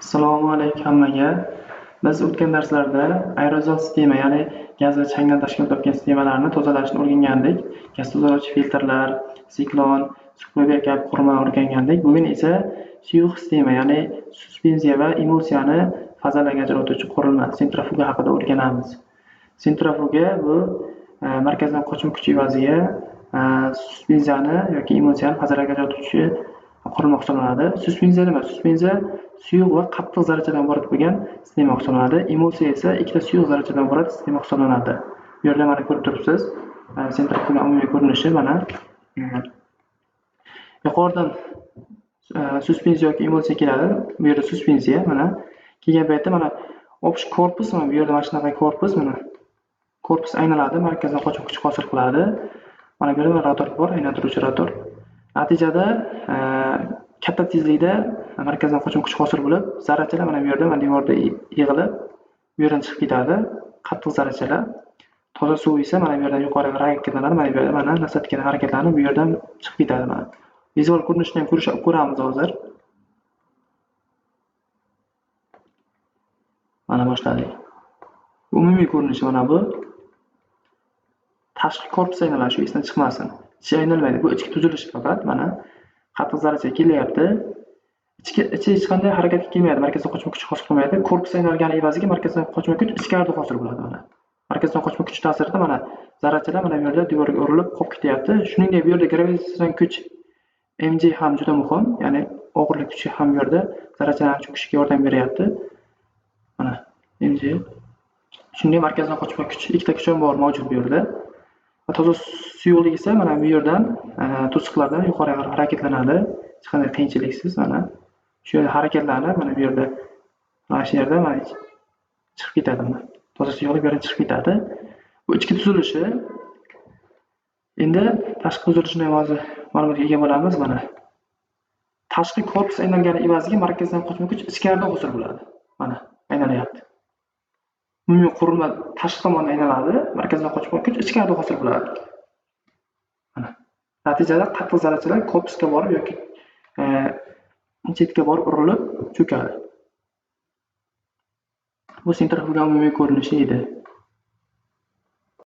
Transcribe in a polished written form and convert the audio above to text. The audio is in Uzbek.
Assalomu alaykum hammaga. Biz o'tgan darslarda aerozol sistema, ya'ni gaz va changdan tashkil topgan sistemalarni tozalashni o'rgangandik. Gaz tozalovchi filtrlar, siklon, suhbaviy kabi qurilmalarni o'rgangandik. Bugun esa suyuq sistema, ya'ni suspenziya va emulsiyani fazalarga ajratuvchi qurilma sentrifuga haqida o'rganamiz. Sentrifuga bu markazdan qochma kuch evaziga suspenziyani yoki emulsiyani fazalarga ajratuvchi qurilma hisoblanadi. Suspenziya nima? Suspenziya suyuq va qattiq zarrachadan iborat bo'lgan sistema hisoblanadi. Emulsiya esa ikkita suyuq zarrachadan iborat sistema hisoblanadi. Bu yerda mana ko'rib turibsiz. Sentrifuga umumiy ko'rinishi mana. Yuqoridan suspenziya yoki emulsiya keladi. Bu yerda suspenziya mana kelgan paytda mana общий korpus mana bu yerda mana shunaqa korpus mana. Korpus aylanadi, markazdan qochma kuch hosil qiladi. Mana bu yerda rotor bor, aylantiruvchi rotor. Natijada katta tezlikda markazdan qochma kuch hosil bo'lib, zarrachalar mana bu yerda, mana devorda yig'ilib, bu yerdan chiqib ketadi. Qattiq zarrachalar. Toza suv esa mana bu yerdan yuqoriga harakatlanadi, mana bu yerda mana nasatga harakatlanib, bu yerdan chiqib ketadi mana. Vizual ko'rinishni ham ko'ramiz hozir. Mana boshladik. Umumiy ko'rinishi mana bu. Tashqi korpus aylanadi, shu esdan chiqmasin. Ichi aylanmaydi. Bu ichki tuzilish faqat mana qattiq zarracha kelyapti. Ichi hech qanday harakatga kelmaydi, markazdan qochma kuch hosil qilmaydi. Korpus aylangani evaziga markazdan qochma kuch ichkarida hosil bo'ladi mana. Markazdan qochma kuch ta'sirida mana zarrachalar mana bu yerda devorga urilib qolib ketyapti. Shuningdek, bu yerda gravitatsion kuch mg ham juda muhim, ya'ni og'irlik kuchi ham bu yerda zarrachalarning cho'kishiga yordam beryapti. Mana mg. Shuningdek, markazdan qochma kuch ikkita kuch ham bor mavjud bu yerda. Toza suyuqlik esa mana bu yerdan to'siqlardan yuqoriga harakatlanadi. Hech qanday qiyinchiliksiz mana shu yerda harakatlanib, mana bu yerda mana shu yerda mana chiqib ketadi mana. Toza suyuqlik bu yerdan chiqib ketadi. Bu ichki tuzilishi. Endi tashqi tuzilishini ham hozir ma'lumotga ega bo'lamiz mana. Tashqi korpus aylangani evaziga markazdan qochma kuch ichkarida hosil bo'ladi. Mana aylanyapti. Umumiy qurilma tashqi tomondan aylanadi, markazdan qochma kuch ichkarida hosil bo'ladi. Mana. Natijada qattiq zarrachalar korpusga borib yoki chetga borib urilib cho'kadi. Bu sentrifuga umumiy ko'rinishi edi.